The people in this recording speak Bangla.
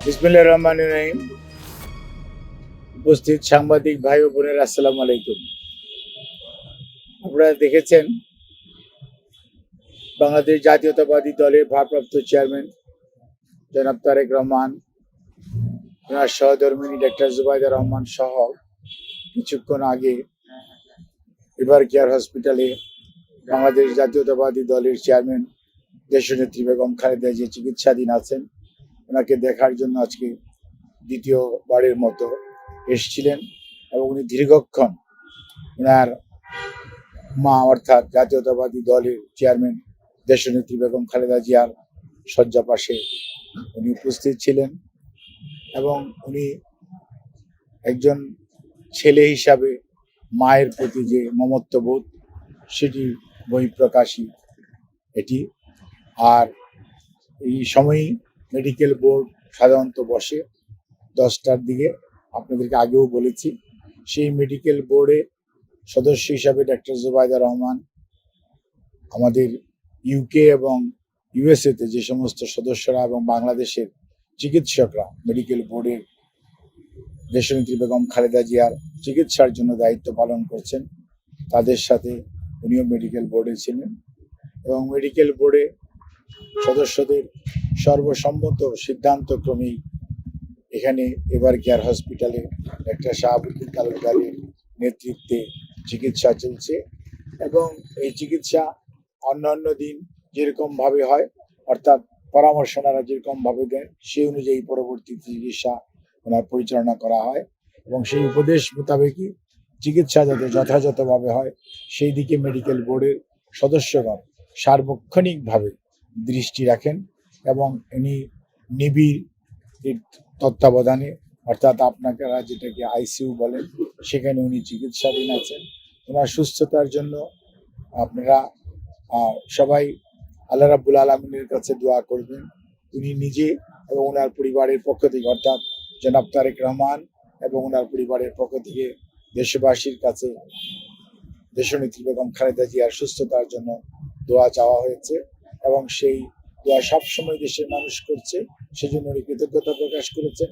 বিসমিল্লাহির রহমানির রহিম। উপস্থিত সাংবাদিক ভাই ও বোনেরা, আসসালামু আলাইকুম। আপনারা দেখেছেন বাংলাদেশ জাতীয়তাবাদী দলের ভারপ্রাপ্ত চেয়ারম্যান জনাব তারেক রহমান, ওনার সহধর্মিণী ডাক্তার জুবাইদা রহমান সহ কিছুক্ষণ আগে এভার কেয়ার হসপিটালে বাংলাদেশ জাতীয়তাবাদী দলের চেয়ারম্যান দেশনেত্রী বেগম খালেদা যে চিকিৎসাধীন আছেন, ওনাকে দেখার জন্য আজকে দ্বিতীয়বারের মতো এসেছিলেন এবং উনি দীর্ঘক্ষণ ওনার মা অর্থাৎ জাতীয়তাবাদী দলের চেয়ারম্যান দেশনেত্রী বেগম খালেদা জিয়ার শয্যা পাশে উনি উপস্থিত ছিলেন এবং উনি একজন ছেলে হিসাবে মায়ের প্রতি যে মমত্ববোধ সেটি বহিঃপ্রকাশী এটি। আর এই সময়ই মেডিকেল বোর্ড সাধারণত বসে 10টার দিকে, আপনাদেরকে আগেও বলেছি। সেই মেডিকেল বোর্ডে সদস্য হিসাবে ডাক্তার জুবাইদা রহমান আমাদের ইউকে এবং ইউএসএতে যে সমস্ত সদস্যরা এবং বাংলাদেশের চিকিৎসকরা মেডিকেল বোর্ডের দেশনেত্রী বেগম খালেদা জিয়ার চিকিৎসার জন্য দায়িত্ব পালন করছেন, তাদের সাথে উনিও মেডিকেল বোর্ডে ছিলেন এবং মেডিকেল বোর্ডে সদস্যদের সর্বসম্মত সিদ্ধান্তক্রমেই এখানে এভার কেয়ার হসপিটালে ডাক্তার শাহাবুদ্দিন তালুকদারের নেতৃত্বে চিকিৎসা চলছে এবং এই চিকিৎসা অন্যান্য দিন যেরকমভাবে হয়, অর্থাৎ পরামর্শ ওনারা যেরকমভাবে দেন সেই অনুযায়ী পরবর্তী চিকিৎসা ওনার পরিচালনা করা হয় এবং সেই উপদেশ মোতাবেকই চিকিৎসা যাতে যথাযথভাবে হয় সেই দিকে মেডিকেল বোর্ডের সদস্যগণ সার্বক্ষণিকভাবে দৃষ্টি রাখেন এবং ইনি নিবিড় তত্ত্বাবধানে, অর্থাৎ আপনারা যেটাকে আইসিইউ বলেন, সেখানে উনি চিকিৎসাধীন আছেন। ওনার সুস্থতার জন্য আপনারা সবাই আল্লাহ রাব্বুল আলামিনের কাছে দোয়া করবেন। উনি নিজে এবং ওনার পরিবারের পক্ষ থেকে, অর্থাৎ জনাব তারেক রহমান এবং ওনার পরিবারের পক্ষ থেকে দেশবাসীর কাছে দেশনেত্রী বেগম খালেদা জিয়ার সুস্থতার জন্য দোয়া চাওয়া হয়েছে এবং সেই দোয়া সবসময় দেশের মানুষ করছে, সেজন্য উনি কৃতজ্ঞতা প্রকাশ করেছেন।